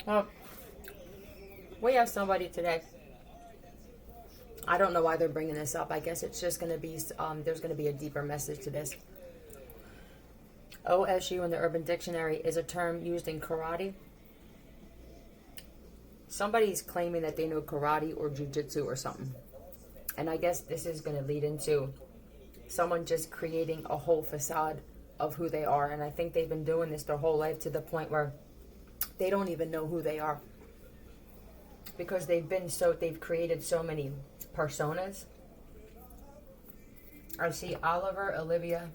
Well, we have somebody today. I don't know why they're bringing this up. I guess it's just going to be, there's going to be a deeper message to this. OSU in the Urban Dictionary is a term used in karate. Somebody's claiming that they know karate or jujitsu or something. And I guess this is going to lead into someone just creating a whole facade of who they are. And I think they've been doing this their whole life to the point where they don't even know who they are. Because they've created so many personas. I see Oliver, Olivia,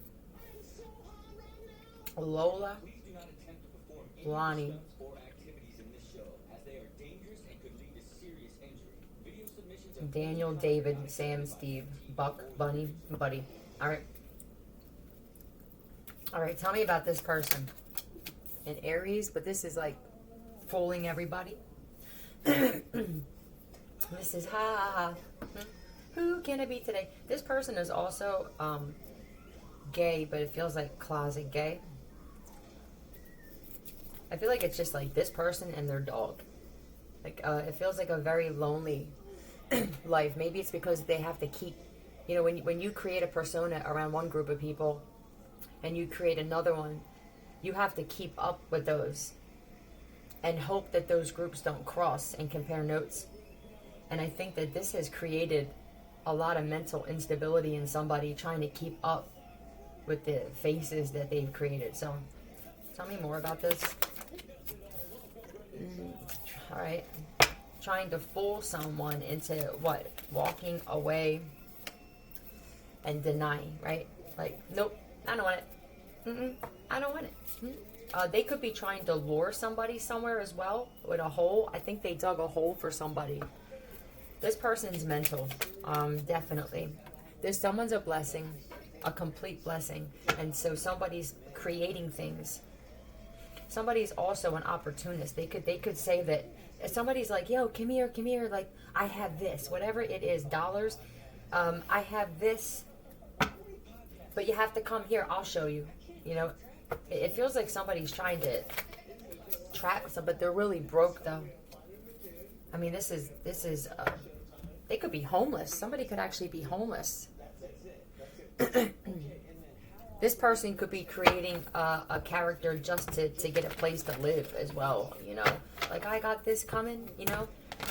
Lola, Lonnie, Daniel, David, Sam, Steve, Buck, Bunny, Buddy. Alright, tell me about this person. An Aries, but this is like fooling everybody. This is who can it be today? This person is also gay, but it feels like closet gay. I feel like it's just like this person and their dog. Like it feels like a very lonely life. Maybe it's because they have to keep, you know, when you create a persona around one group of people and you create another one, you have to keep up with those and hope that those groups don't cross and compare notes. And I think that this has created a lot of mental instability in somebody trying to keep up with the faces that they've created. So tell me more about this. All right. Trying to fool someone into what? Walking away and denying, right? Like, nope, I don't want it. I don't want it. They could be trying to lure somebody somewhere as well with a hole. I think they dug a hole for somebody. This person's mental, definitely. Someone's a blessing, a complete blessing. And so somebody's creating things. Somebody's also an opportunist. They could say that if somebody's like, yo, come here, like, I have this, whatever it is, dollars, I have this, but you have to come here, I'll show you. You know, it feels like somebody's trying to trap some, but they're really broke though. I mean, this is they could be homeless. Somebody could actually be homeless. This person could be creating a character just to get a place to live as well, you know. Like, I got this coming, you know.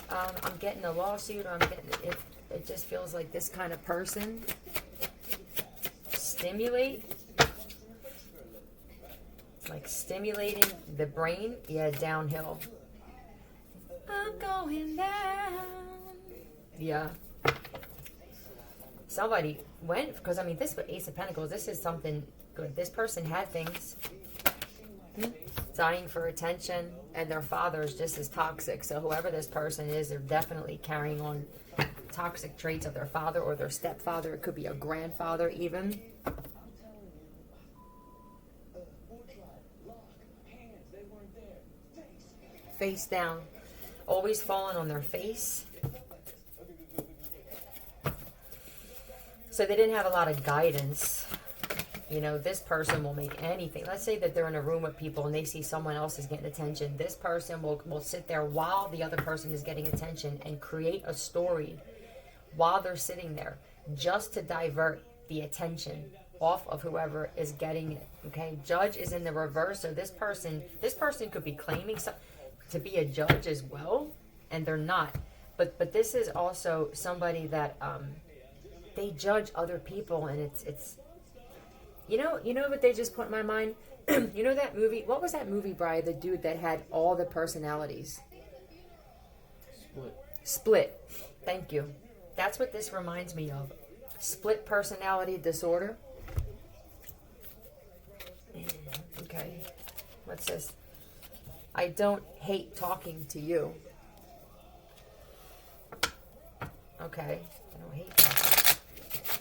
I'm getting a lawsuit, or I'm getting it just feels like this kind of person. Stimulate. Like stimulating the brain. Yeah, downhill. I'm going down. Yeah. Somebody went, because I mean, this Ace of Pentacles, this is something good. This person had things. Dying for attention, and their father is just as toxic. So whoever this person is, they're definitely carrying on toxic traits of their father or their stepfather. It could be a grandfather even. Face down. Always falling on their face. So they didn't have a lot of guidance. You know, this person will make anything. Let's say that they're in a room with people and they see someone else is getting attention. This person will sit there while the other person is getting attention and create a story while they're sitting there just to divert the attention off of whoever is getting it. Okay, judge is in the reverse. So this person could be claiming to be a judge as well, and they're not. But this is also somebody that they judge other people, and it's you know what they just put in my mind. You know that movie? What was that movie, Brian? The dude that had all the personalities. Split. Thank you. That's what this reminds me of. Split personality disorder. Okay. What's this? I don't hate talking to you. Okay. I don't hate talking.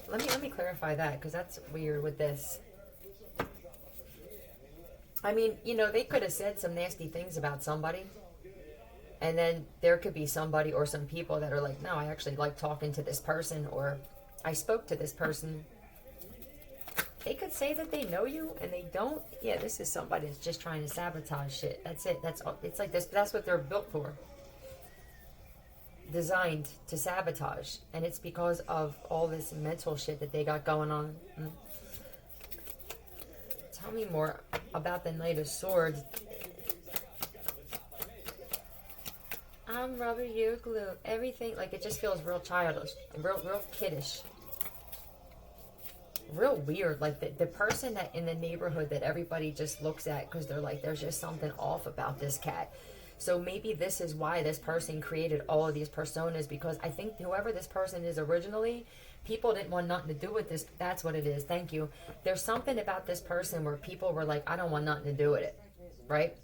Let me clarify that, because that's weird with this. I mean, you know, they could have said some nasty things about somebody. And then there could be somebody or some people that are like, no, I actually like talking to this person, or I spoke to this person. They could say that they know you and they don't. Yeah, this is somebody that's just trying to sabotage shit. That's it. It's like this. That's what they're built for. Designed to sabotage, and it's because of all this mental shit that they got going on. Tell me more about the Knight of Swords. I'm rubber, you're glue. Everything, like, it just feels real childish, real kiddish, real weird. Like the person that in the neighborhood that everybody just looks at because they're like, there's just something off about this cat. So maybe this is why this person created all of these personas, because I think whoever this person is originally, people didn't want nothing to do with this. That's what it is. Thank you. There's something about this person where people were like, I don't want nothing to do with it, right?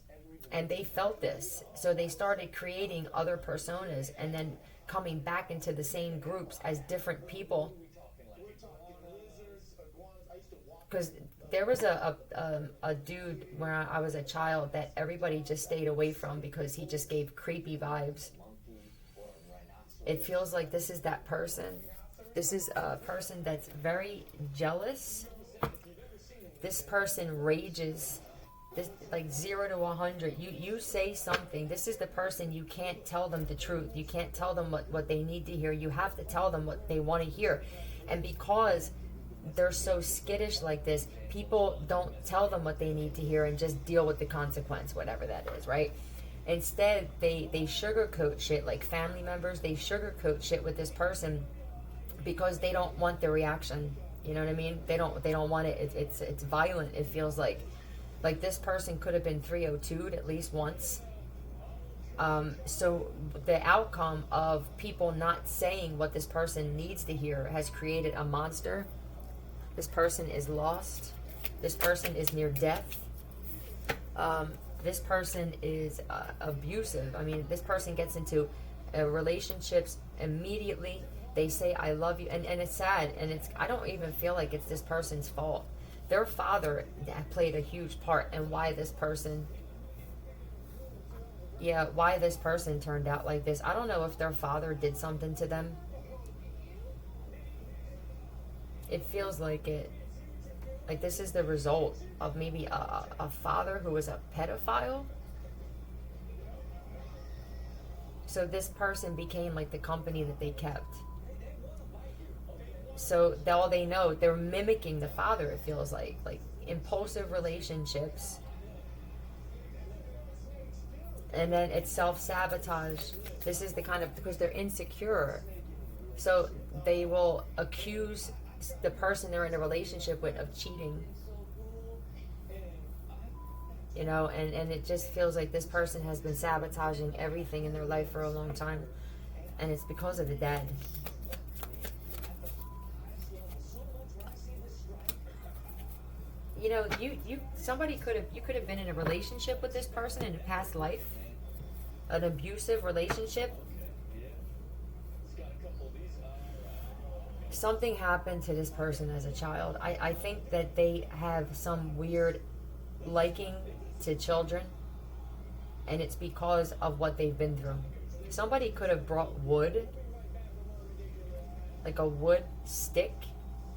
And they felt this. So they started creating other personas and then coming back into the same groups as different people. Because there was a dude when I was a child that everybody just stayed away from because he just gave creepy vibes. It feels like this is that person. This is a person that's very jealous. This person rages. This, like 0 to 100. You say something. This is the person, you can't tell them the truth. You can't tell them what they need to hear. You have to tell them what they want to hear. And because they're so skittish like this, people don't tell them what they need to hear and just deal with the consequence, whatever that is, right? Instead, they sugarcoat shit. Like family members, they sugarcoat shit with this person because they don't want the reaction. You know what I mean? They don't want it. It's violent. It feels like this person could have been 302'd at least once. So the outcome of people not saying what this person needs to hear has created a monster. This person is lost. This person is near death. This person is abusive. I mean, this person gets into relationships immediately. They say, I love you. And it's sad. And I don't even feel like it's this person's fault. Their father played a huge part in why this person turned out like this. I don't know if their father did something to them. It feels like it. Like this is the result of maybe a father who was a pedophile. So this person became like the company that they kept. So all they know, they're mimicking the father, it feels like impulsive relationships. And then it's self-sabotage. This is the kind of, because they're insecure. So they will accuse the person they're in a relationship with of cheating. You know, and it just feels like this person has been sabotaging everything in their life for a long time. And it's because of the dad. You know, you could have been in a relationship with this person in a past life, an abusive relationship. Something happened to this person as a child. I think that they have some weird liking to children, and it's because of what they've been through. Somebody could have brought wood, like a wood stick,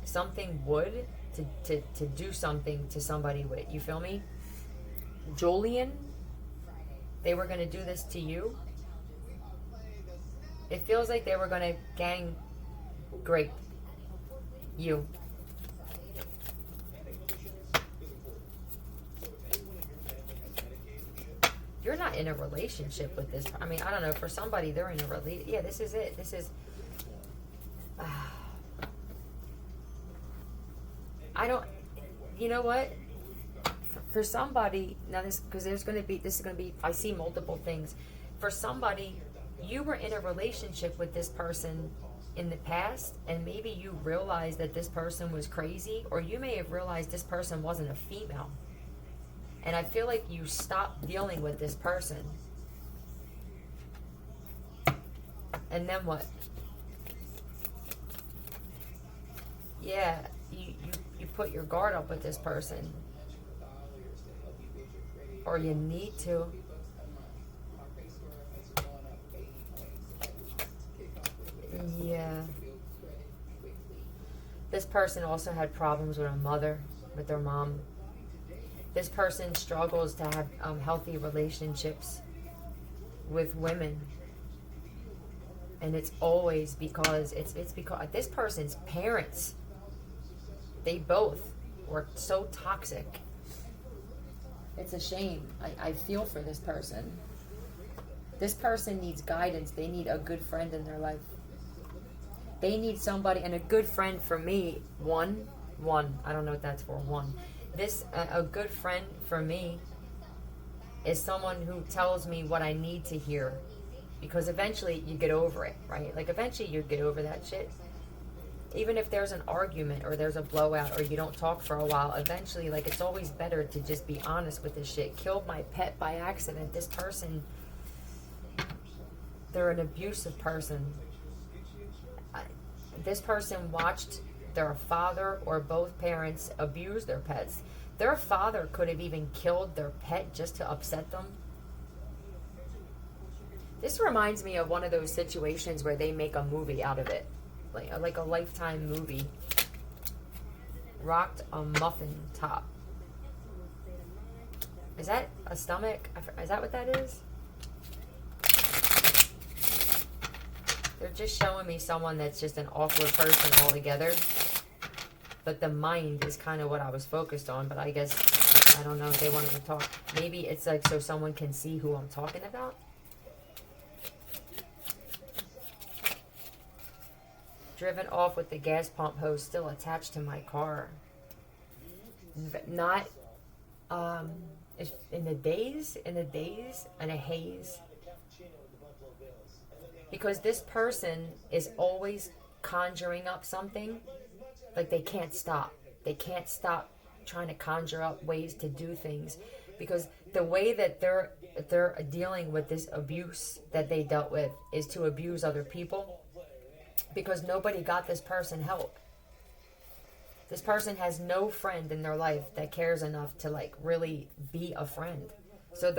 something wood, to do something to somebody with. You feel me? Julian, they were going to do this to you. It feels like they were going to gang grape you. You're not in a relationship with this. I mean, I don't know. For somebody, they're in a relationship. Yeah, this is it. This is... I don't... You know what? For somebody... Now, this is going to be... I see multiple things. For somebody, you were in a relationship with this person in the past, and maybe you realized that this person was crazy, or you may have realized this person wasn't a female. And I feel like you stopped dealing with this person. And then what? Yeah, you put your guard up with this person. Or you need to. Yeah. This person also had problems with a mother. with their mom. This person struggles to have healthy relationships with women. And it's always because it's because this person's parents, they both were so toxic. It's a shame. I feel for this person. This person needs guidance. They need a good friend in their life. They need somebody, and a good friend for me, one, I don't know what that's for, one. A good friend for me is someone who tells me what I need to hear. Because eventually you get over it, right? Like eventually you get over that shit. Even if there's an argument or there's a blowout or you don't talk for a while, eventually, like, it's always better to just be honest with this shit. Killed my pet by accident. This person, they're an abusive person. This person watched their father or both parents abuse their pets. Their father could have even killed their pet just to upset them. This reminds me of one of those situations where they make a movie out of it. Like a Lifetime movie. Rocked a muffin top. Is that a stomach? Is that what that is? They're just showing me someone that's just an awkward person altogether. But the mind is kind of what I was focused on. But I guess, I don't know, they wanted to talk. Maybe it's like so someone can see who I'm talking about. Driven off with the gas pump hose still attached to my car. Not in the days and a haze. Because this person is always conjuring up something. Like they can't stop. They can't stop trying to conjure up ways to do things. Because the way that they're dealing with this abuse that they dealt with is to abuse other people. Because nobody got this person help. This person has no friend in their life that cares enough to like really be a friend. So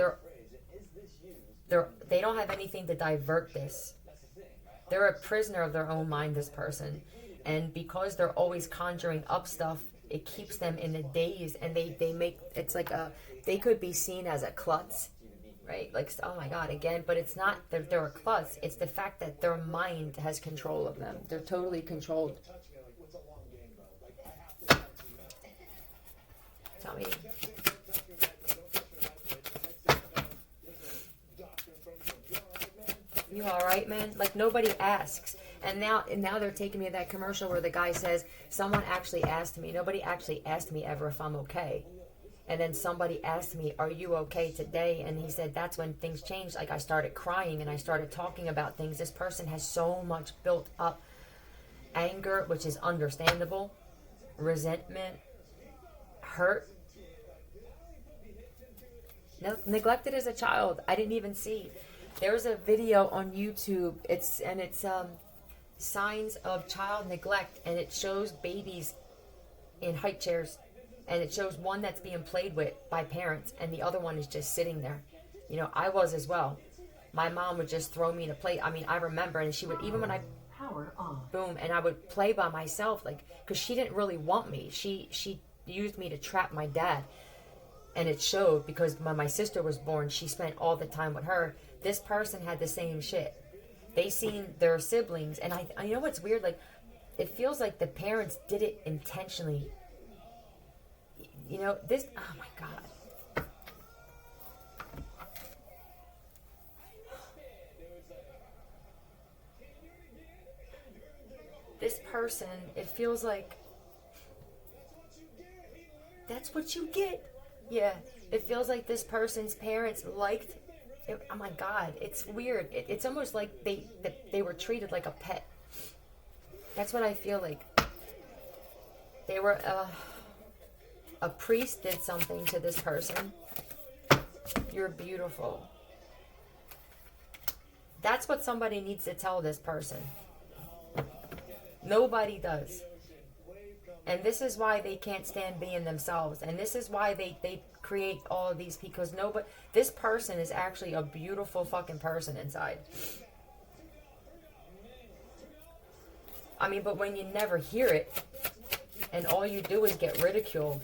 they don't have anything to divert this. They're a prisoner of their own mind, this person. And because they're always conjuring up stuff, it keeps them in a daze, and they make it's like they could be seen as a klutz. Right? Like, oh my God, again. But it's not that they're a klutz. It's the fact that their mind has control of them. They're totally controlled. Tell me. You alright, man? Like, nobody asks. And now they're taking me to that commercial where the guy says, someone actually asked me. Nobody actually asked me ever if I'm okay. And then somebody asked me, are you okay today? And he said, that's when things changed. Like, I started crying and I started talking about things. This person has so much built up anger, which is understandable, resentment, hurt. Neglected as a child. I didn't even see. There's a video on YouTube. It's signs of child neglect, and it shows babies in high chairs. And it shows one that's being played with by parents, and the other one is just sitting there. You know, I was as well. My mom would just throw me in a plate. I mean, I remember, and she would, even when I, power off. Boom, and I would play by myself, like, because she didn't really want me. She used me to trap my dad. And it showed, because when my sister was born, she spent all the time with her. This person had the same shit. They seen their siblings, and I you know what's weird? Like, it feels like the parents did it intentionally. You know, this, oh my God. This person, it feels like that's what you get. Yeah, it feels like this person's parents liked it. Oh my God, it's weird. It's almost like they were treated like a pet. That's what I feel like. They were, a priest did something to this person. You're beautiful. That's what somebody needs to tell this person. Nobody does. And this is why they can't stand being themselves. And this is why they create all of these, because this person is actually a beautiful fucking person inside. I mean, but when you never hear it, and all you do is get ridiculed,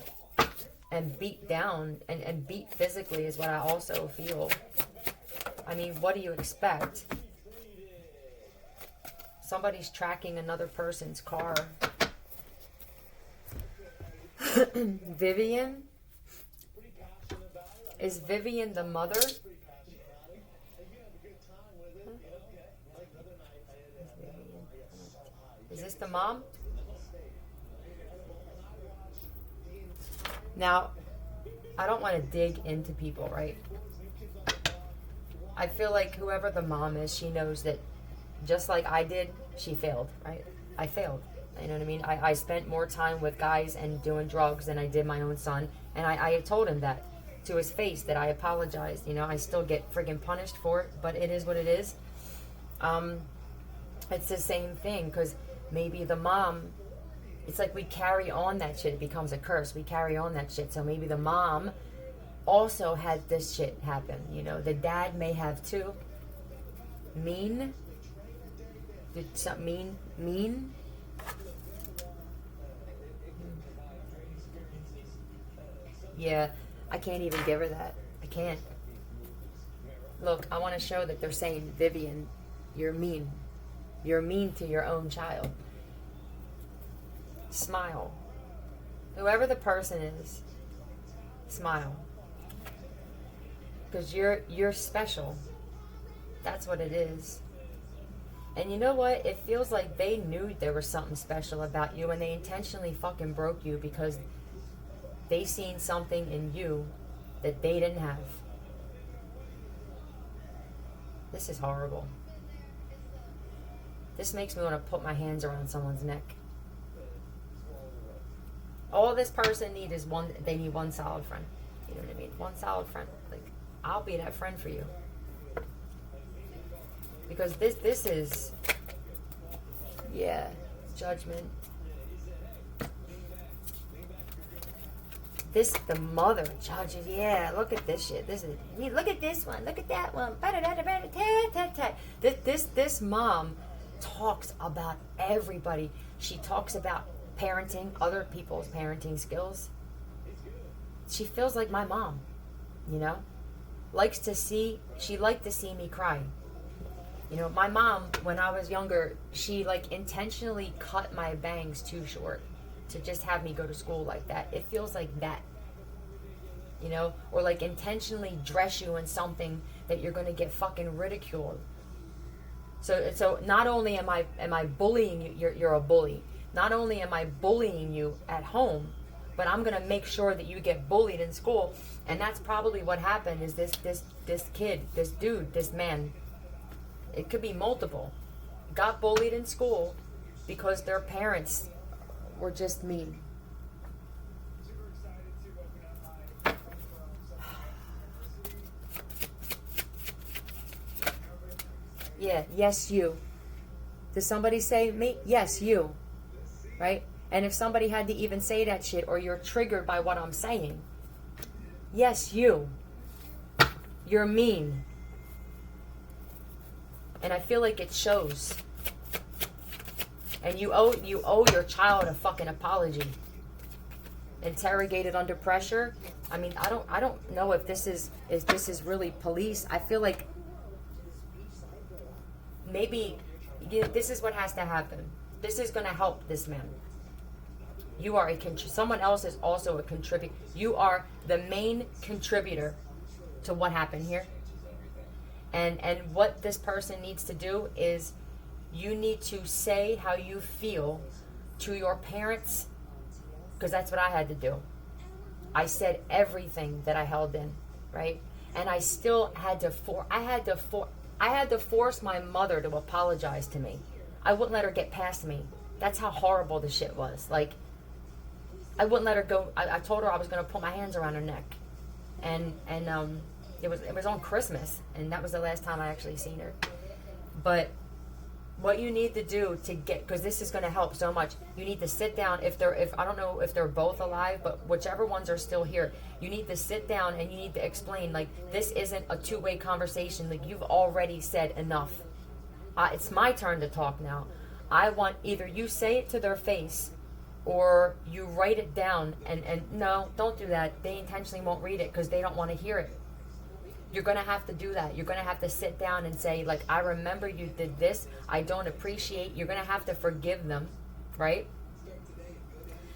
and beat down and beat physically is what I also feel. I mean, what do you expect? Somebody's tracking another person's car. Vivian? Is Vivian the mother? Is this the mom? Now, I don't want to dig into people, right? I feel like whoever the mom is, she knows that just like I did, she failed, right? I failed. You know what I mean? I spent more time with guys and doing drugs than I did my own son. And I told him that to his face, that I apologized. You know, I still get friggin' punished for it, but it is what it is. It's the same thing, because maybe the mom, it's like we carry on that shit. It becomes a curse. We carry on that shit. So maybe the mom also had this shit happen. You know, the dad may have too. Mean? Did something mean? Yeah, I can't even give her that. I can't. Look, I want to show that they're saying, Vivian, you're mean. You're mean to your own child. Smile. Whoever the person is, smile. Because you're special. That's what it is. And you know what? It feels like they knew there was something special about you, and they intentionally fucking broke you because they seen something in you that they didn't have. This is horrible. This makes me want to put my hands around someone's neck. All this person needs is they need one solid friend. You know what I mean? One solid friend. Like, I'll be that friend for you. Because this is, yeah, judgment. The mother judges. Yeah, look at this shit. Look at this one. Look at that one. This mom talks about everybody. She talks about parenting, other people's parenting skills. She feels like my mom, you know? She liked to see me cry. You know, my mom, when I was younger, she like intentionally cut my bangs too short to just have me go to school like that. It feels like that, you know? Or like intentionally dress you in something that you're going to get fucking ridiculed. So not only am I bullying you, you're a bully. Not only am I bullying you at home, but I'm going to make sure that you get bullied in school. And that's probably what happened is this kid, this dude, this man, it could be multiple, got bullied in school because their parents were just mean. Yeah, yes, you. Does somebody say me? Yes, you. Right? And if somebody had to even say that shit, or you're triggered by what I'm saying, yes, you. You're mean. And I feel like it shows. And you owe your child a fucking apology. Interrogated under pressure. I mean, I don't know if this is really police. I feel like maybe this is what has to happen. This is going to help this man. You are someone else is also a contributor. You are the main contributor to what happened here. And what this person needs to do is you need to say how you feel to your parents, because that's what I had to do. I said everything that I held in, right? And I still had to force my mother to apologize to me. I wouldn't let her get past me. That's how horrible the shit was. Like, I wouldn't let her go. I told her I was going to put my hands around her neck. And it was on Christmas, and that was the last time I actually seen her. But what you need to do to get, because this is going to help so much, you need to sit down. If I don't know if they're both alive, but whichever ones are still here, you need to sit down and you need to explain, like, this isn't a two-way conversation. Like, you've already said enough. It's my turn to talk now. I want either you say it to their face, or you write it down, and no, don't do that. They intentionally won't read it because they don't want to hear it. You're going to have to do that. You're going to have to sit down and say, like, I remember you did this. I don't appreciate. You're going to have to forgive them, right?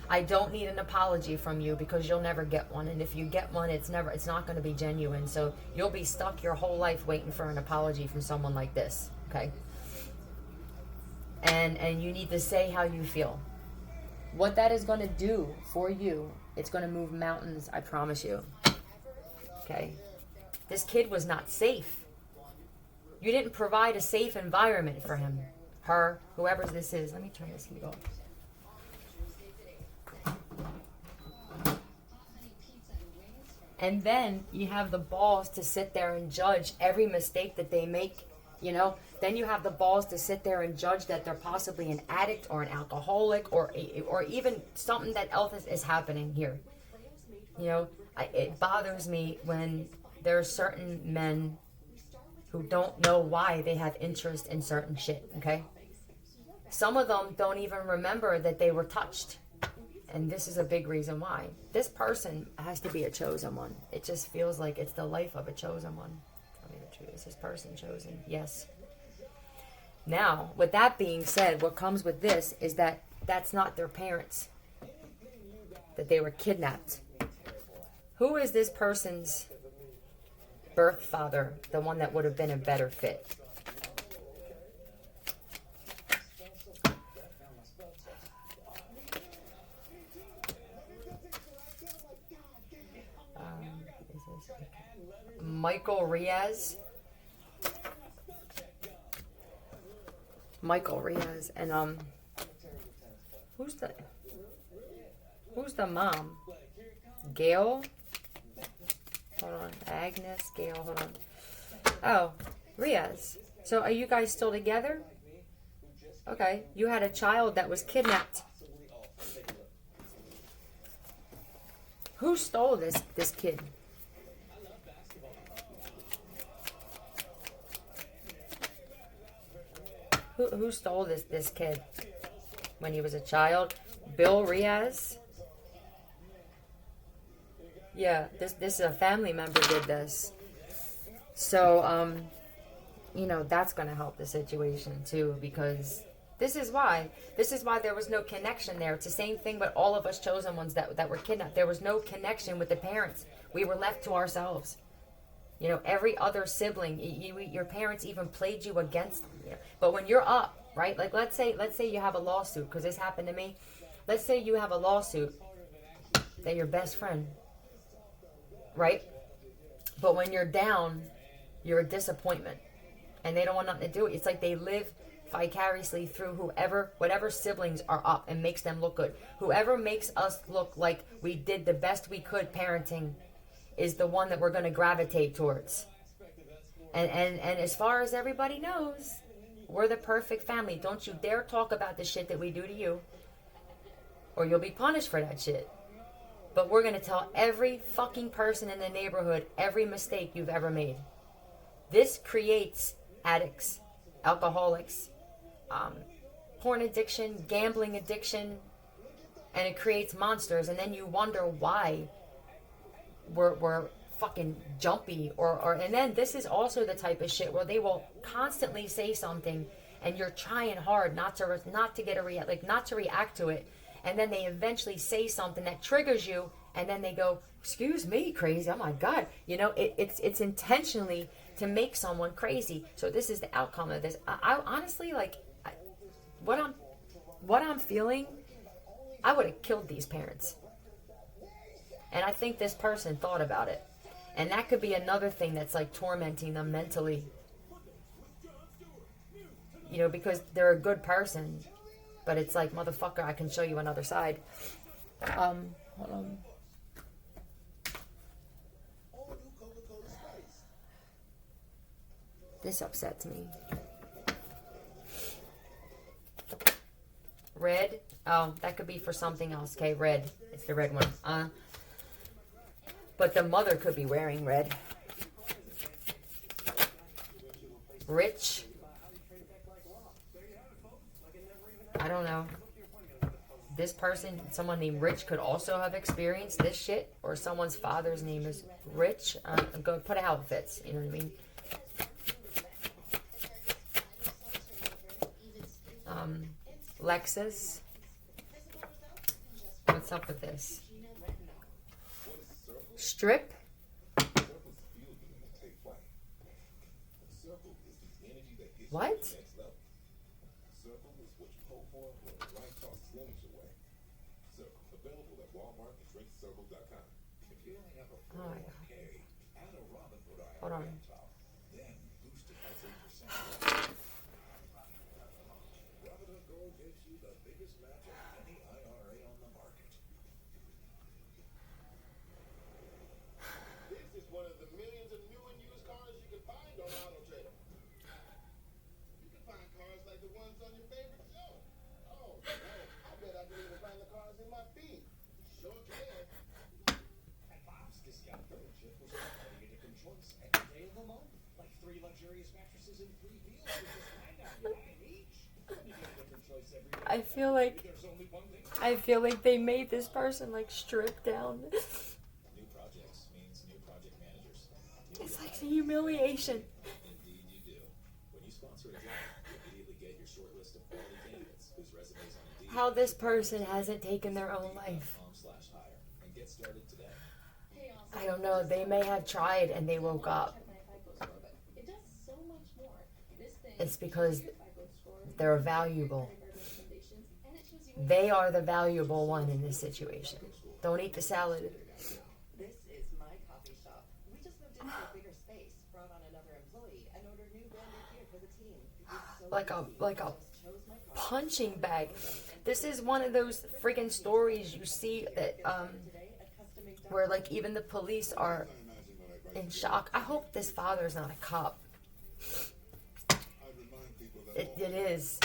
I don't need an apology from you because you'll never get one. And if you get one, it's not going to be genuine. So you'll be stuck your whole life waiting for an apology from someone like this, okay? And you need to say how you feel. What that is going to do for you, it's going to move mountains, I promise you. Okay? This kid was not safe. You didn't provide a safe environment for him. Her, whoever this is. Let me turn this heat off. And then you have the balls to sit there and judge every mistake that they make, you know. Then you have the balls to sit there and judge that they're possibly an addict or an alcoholic or even something that else is happening here. You know, it bothers me when there are certain men who don't know why they have interest in certain shit, okay? Some of them don't even remember that they were touched. And this is a big reason why. This person has to be a chosen one. It just feels like it's the life of a chosen one. Tell me the truth. Is this person chosen? Yes. Now, with that being said, what comes with this is that that's not their parents. That they were kidnapped. Who is this person's birth father? The one that would have been a better fit. Michael Riaz. And who's the mom? Gail? Hold on. Agnes, Gail, hold on. Oh, Riaz. So are you guys still together? Okay. You had a child that was kidnapped. Who stole this kid? Who stole this kid when he was a child? Bill Riaz? Yeah, this is a family member did this. So, you know, that's going to help the situation too, because this is why there was no connection there. It's the same thing with all of us chosen ones that were kidnapped. There was no connection with the parents. We were left to ourselves. You know, every other sibling, your parents even played you against them. You know? But when you're up, right? Like let's say you have a lawsuit, because this happened to me. Let's say you have a lawsuit that your best friend, right? But when you're down, you're a disappointment, and they don't want nothing to do with it. It's like they live vicariously through whatever siblings are up and makes them look good. Whoever makes us look like we did the best we could parenting is the one that we're going to gravitate towards. And as far as everybody knows, we're the perfect family. Don't you dare talk about the shit that we do to you, or you'll be punished for that shit. But we're going to tell every fucking person in the neighborhood every mistake you've ever made. This creates addicts, alcoholics, porn addiction, gambling addiction, and it creates monsters. And then you wonder why we're fucking jumpy, and then this is also the type of shit where they will constantly say something, and you're trying hard not to react to it, and then they eventually say something that triggers you, and then they go, "Excuse me, crazy." Oh my god, you know, it's intentionally to make someone crazy. So this is the outcome of this. I honestly, what I'm feeling, I would have killed these parents. And I think this person thought about it. And that could be another thing that's like tormenting them mentally. You know, because they're a good person. But it's like, motherfucker, I can show you another side. Hold on. This upsets me. Red. Oh, that could be for something else. Okay, red. It's the red one. But the mother could be wearing red. Rich. I don't know. this person, someone named Rich, could also have experienced this shit, or someone's father's name is Rich. Go put it how it fits. You know what I mean? Lexus, what's up with this? Strip. What? Oh my God. Hold on. I feel like they made this person like strip down. It's like the humiliation. How this person hasn't taken their own life. I don't know. They may have tried and they woke up. It's because they're valuable. They are the valuable one in this situation. Don't eat the salad. This is my coffee shop. We just moved into a bigger space, brought on another employee, and ordered new branded gear for the team. Like a punching bag. This is one of those freaking stories you see that where like even the police are in shock. I hope this father's not a cop. It is.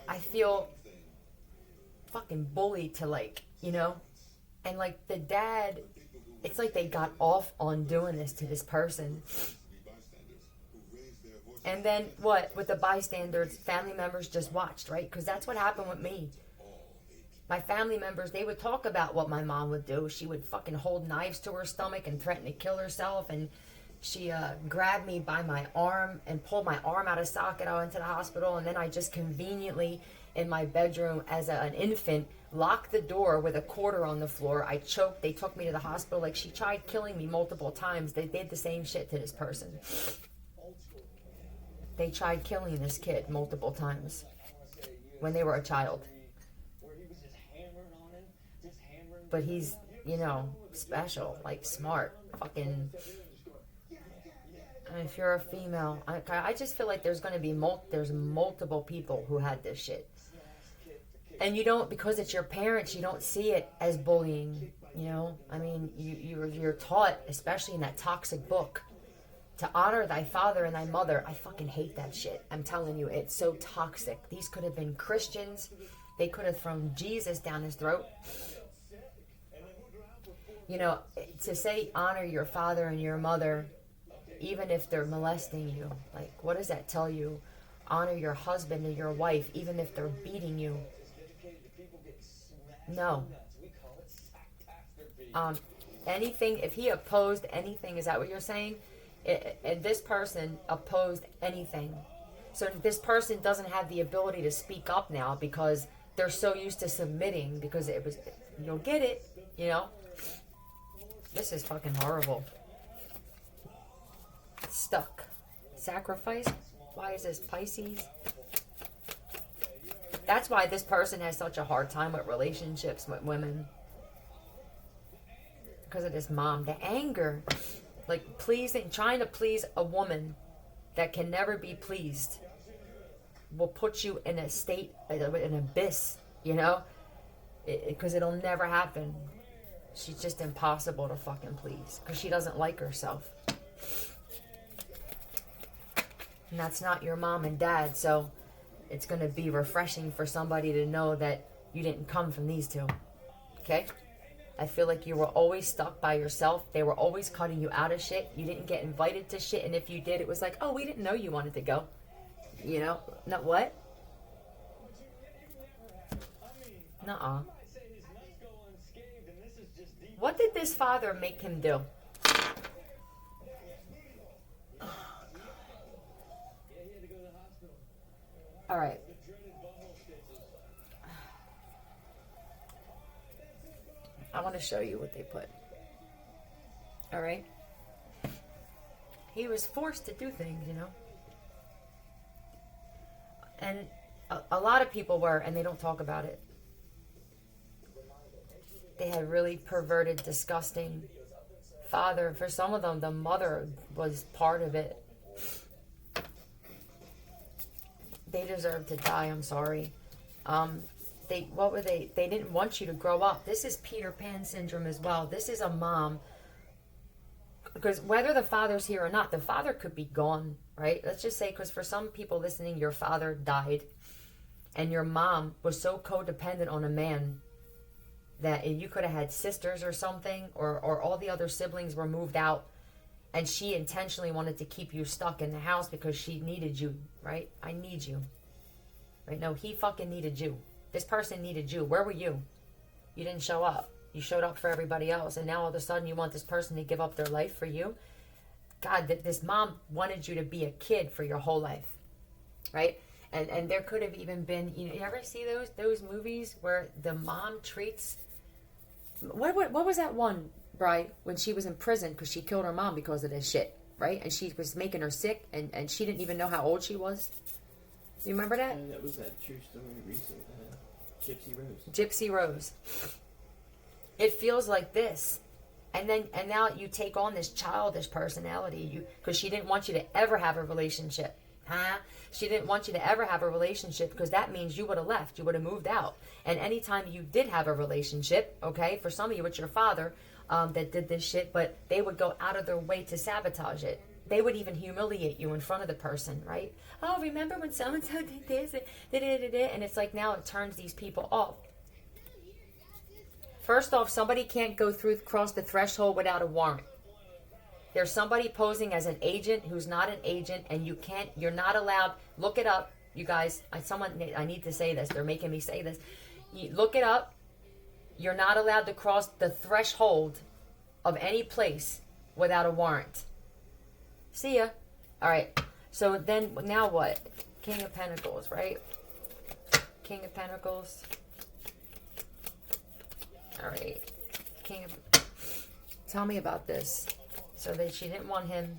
I feel fucking bullied to, like, you know, and like the dad, it's like they got off on doing this to this person. And then what with the bystanders, family members just watched, right? Because that's what happened with me. My family members, they would talk about what my mom would do. She would fucking hold knives to her stomach and threaten to kill herself. And she grabbed me by my arm and pulled my arm out of socket. I went to the hospital, and then I just conveniently, in my bedroom as an infant, locked the door with a quarter on the floor. I choked. They took me to the hospital. Like, she tried killing me multiple times. They did the same shit to this person. They tried killing this kid multiple times when they were a child. But he's, you know, special, like smart, fucking. And if you're a female, I just feel like there's going to be there's multiple people who had this shit. And you don't, because it's your parents, you don't see it as bullying, you know? I mean, you're taught, especially in that toxic book, to honor thy father and thy mother. I fucking hate that shit. I'm telling you, it's so toxic. These could have been Christians. They could have thrown Jesus down his throat. You know, to say honor your father and your mother, even if they're molesting you, like, what does that tell you? Honor your husband and your wife, even if they're beating you. No. Anything, if he opposed anything, is that what you're saying? And this person opposed anything. So this person doesn't have the ability to speak up now because they're so used to submitting, because it was, you'll get it, you know? This is fucking horrible. Stuck. Sacrifice? Why is this Pisces? That's why this person has such a hard time with relationships with women. Because of this mom. The anger. Like, pleasing, trying to please a woman that can never be pleased will put you in a state, an abyss, you know? Because it'll never happen. She's just impossible to fucking please. Because she doesn't like herself. And that's not your mom and dad, so it's going to be refreshing for somebody to know that you didn't come from these two. Okay? I feel like you were always stuck by yourself. They were always cutting you out of shit. You didn't get invited to shit, and if you did, it was like, oh, we didn't know you wanted to go. You know? Not what? Nuh-uh. What did this father make him do? All right. I want to show you what they put. All right. He was forced to do things, you know. And a lot of people were, and they don't talk about it. They had really perverted, disgusting father. For some of them, the mother was part of it. They deserve to die. I'm sorry. What were they? They didn't want you to grow up. This is Peter Pan syndrome as well. This is a mom. Because whether the father's here or not, the father could be gone, right? Let's just say, because for some people listening, your father died. And your mom was so codependent on a man that you could have had sisters or something, or all the other siblings were moved out. And she intentionally wanted to keep you stuck in the house because she needed you, right? I need you. Right? No, he fucking needed you. This person needed you. Where were you? You didn't show up. You showed up for everybody else. And now all of a sudden you want this person to give up their life for you? God, this mom wanted you to be a kid for your whole life. Right? And there could have even been, you ever see those movies where the mom treats... What was that one, Bri, when she was in prison because she killed her mom because of this shit, right? And she was making her sick, and she didn't even know how old she was. Do you remember that? That was that true story recent. Gypsy Rose. Gypsy Rose. It feels like this. And now you take on this childish personality because she didn't want you to ever have a relationship. Huh? She didn't want you to ever have a relationship because that means you would have left. You would have moved out. And anytime you did have a relationship, okay, for some of you, it's your father that did this shit, but they would go out of their way to sabotage it. They would even humiliate you in front of the person, right? Oh, remember when so-and-so did this? And it's like now it turns these people off. First off, somebody can't cross the threshold without a warrant. There's somebody posing as an agent who's not an agent, and you're not allowed. Look it up, you guys. I need to say this. They're making me say this. Look it up. You're not allowed to cross the threshold of any place without a warrant. See ya. All right. So then, now what? King of Pentacles, right? King of Pentacles. All right. Tell me about this. So that she didn't want him.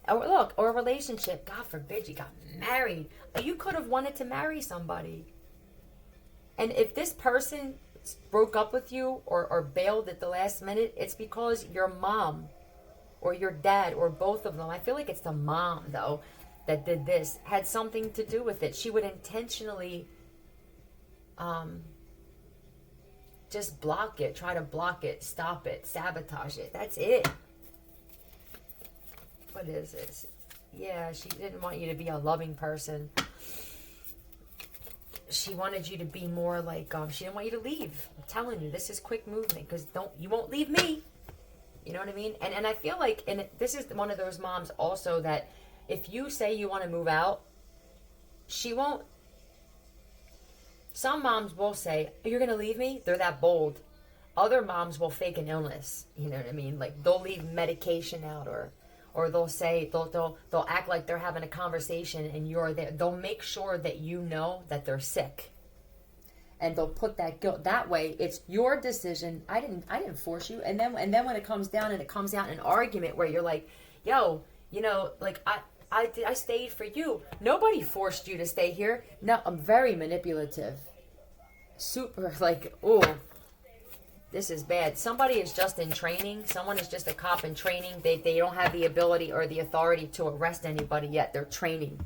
Or a relationship. God forbid you got married. You could have wanted to marry somebody. And if this person broke up with you or bailed at the last minute, it's because your mom or your dad or both of them, I feel like it's the mom, though, that did this, had something to do with it. She would intentionally just block it, try to block it, stop it, sabotage it. That's it. What is this? Yeah, she didn't want you to be a loving person. She wanted you to be more like, she didn't want you to leave. I'm telling you, this is quick movement because you won't leave me. You know what I mean? And I feel like, and this is one of those moms also that if you say you want to move out, she won't. Some moms will say, you're going to leave me? They're that bold. Other moms will fake an illness. You know what I mean? Like they'll leave medication out or they'll say, they'll act like they're having a conversation and you're there. They'll make sure that you know that they're sick. And they'll put that guilt that way. It's your decision. I didn't force you. And then when it comes down and it comes out in an argument where you're like, yo, like I stayed for you. Nobody forced you to stay here. No, I'm very manipulative. Super like, oh, this is bad. Somebody is just in training. Someone is just a cop in training. They don't have the ability or the authority to arrest anybody yet. They're training.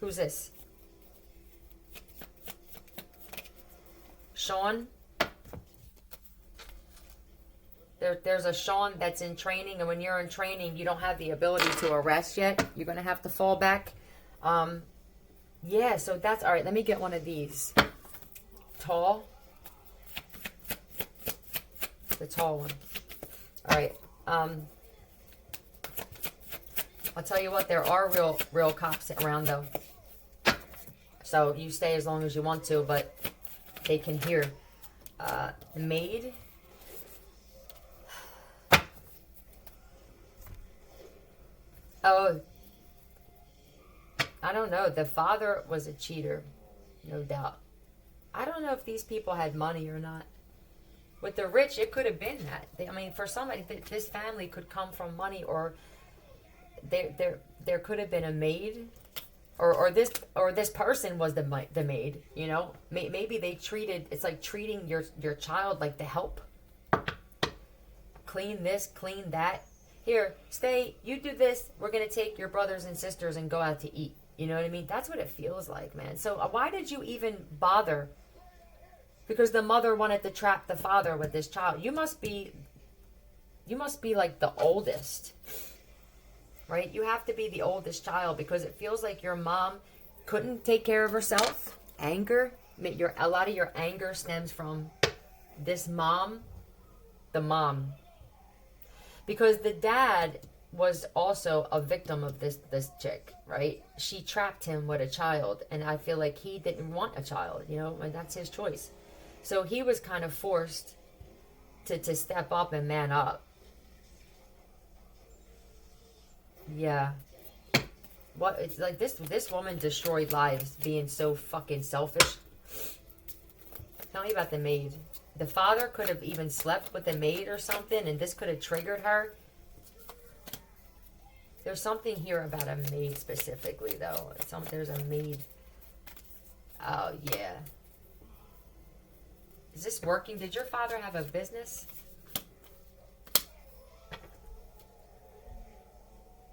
Who's this? Sean? There's a Sean that's in training, and when you're in training, you don't have the ability to arrest yet. You're going to have to fall back. Yeah, so that's... All right, let me get one of these. Tall. The tall one. All right. I'll tell you what, there are real cops around, though. So you stay as long as you want to, but they can hear. Maid. don't know. The father was a cheater, no doubt. I don't know if these people had money or not. With the rich, it could have been that. I mean, for somebody, this family could come from money, or there could have been a maid, or this person was the maid. You know, maybe they treated, it's like treating your child like the help. Clean this, clean that. Here, stay. You do this. We're gonna take your brothers and sisters and go out to eat. You know what I mean? That's what it feels like, man. So why did you even bother? Because the mother wanted to trap the father with this child. You must be like the oldest, right? You have to be the oldest child, because it feels like your mom couldn't take care of herself. Anger, a lot of your anger stems from this mom, the mom. Because the dad was also a victim of this chick, right? She trapped him with a child, and I feel like he didn't want a child, you know, and that's his choice. So he was kind of forced to step up and man up. Yeah. What, it's like this woman destroyed lives being so fucking selfish. Tell me about the maid. The father could have even slept with the maid or something, and this could have triggered her. There's something here about a maid specifically, though. There's a maid. Oh, yeah. Is this working? Did your father have a business?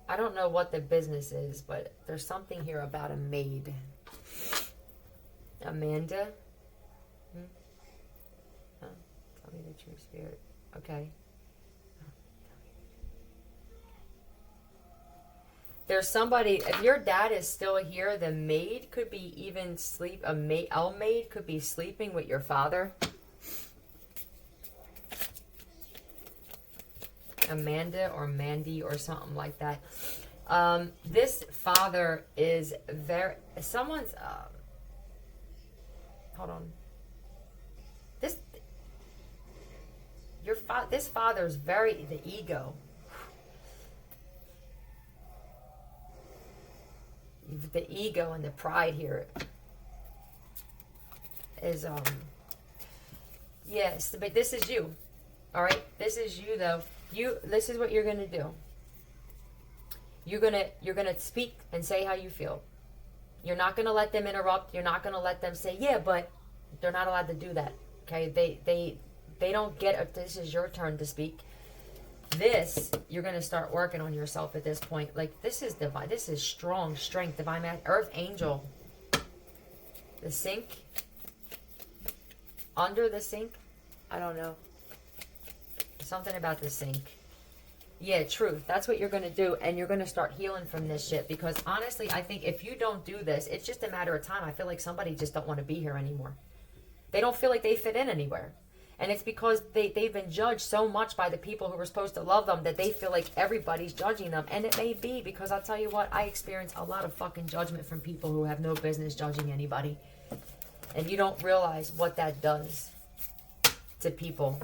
I don't know what the business is, but there's something here about a maid. Amanda? Oh, tell me the true spirit. Okay. There's somebody, if your dad is still here, the maid could be even a maid could be sleeping with your father. Amanda or Mandy or something like that. This father is someone's, hold on. This father's the ego. The ego and the pride here is, yes, but this is you. All right, this is you though. This is what you're gonna do. You're gonna speak and say how you feel. You're not gonna let them interrupt. You're not gonna let them say, yeah, but they're not allowed to do that. Okay, they don't get. This is your turn to speak. You're gonna start working on yourself at this point. Like, this is divine. This is strong strength, divine earth angel. The sink. Under the sink. I don't know. Something about the sink. Yeah, truth. That's what you're going to do. And you're going to start healing from this shit. Because honestly, I think if you don't do this, it's just a matter of time. I feel like somebody just don't want to be here anymore. They don't feel like they fit in anywhere. And it's because they've been judged so much by the people who were supposed to love them that they feel like everybody's judging them. And it may be, because I'll tell you what, I experience a lot of fucking judgment from people who have no business judging anybody. And you don't realize what that does to people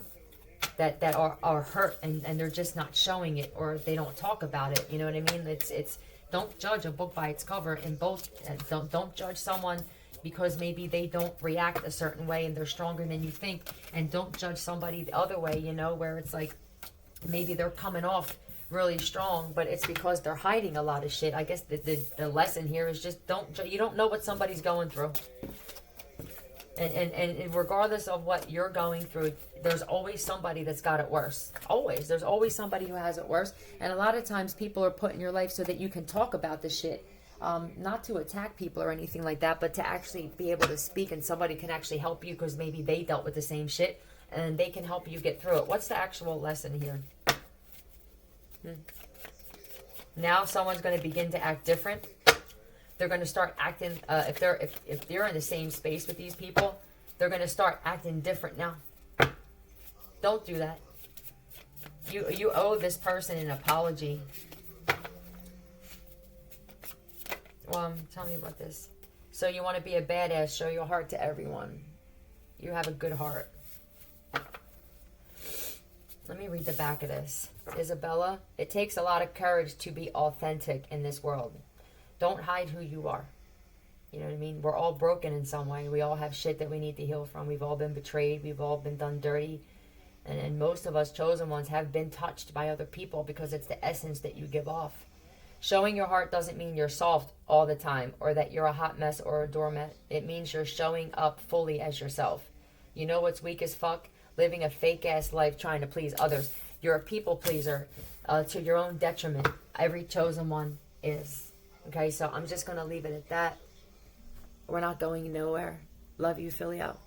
that are hurt, and they're just not showing it, or they don't talk about it. You know what I mean? It's don't judge a book by its cover. And don't judge someone because maybe they don't react a certain way and they're stronger than you think. And don't judge somebody the other way, you know, where it's like maybe they're coming off really strong, but it's because they're hiding a lot of shit. I guess the lesson here is just you don't know what somebody's going through. And regardless of what you're going through, there's always somebody that's got it worse. Always. There's always somebody who has it worse. And a lot of times people are put in your life so that you can talk about the shit. Not to attack people or anything like that, but to actually be able to speak, and somebody can actually help you because maybe they dealt with the same shit and they can help you get through it. What's the actual lesson here? Now someone's going to begin to act different. They're going to start acting, if they're in the same space with these people, they're going to start acting different now. Don't do that. You owe this person an apology. Tell me about this. So you want to be a badass, show your heart to everyone. You have a good heart. Let me read the back of this. Isabella, it takes a lot of courage to be authentic in this world. Don't hide who you are. You know what I mean? We're all broken in some way. We all have shit that we need to heal from. We've all been betrayed. We've all been done dirty. And most of us chosen ones have been touched by other people because it's the essence that you give off. Showing your heart doesn't mean you're soft all the time or that you're a hot mess or a doormat. It means you're showing up fully as yourself. You know what's weak as fuck? Living a fake-ass life trying to please others. You're a people pleaser to your own detriment. Every chosen one is. Okay, so I'm just going to leave it at that. We're not going nowhere. Love you, Philly out.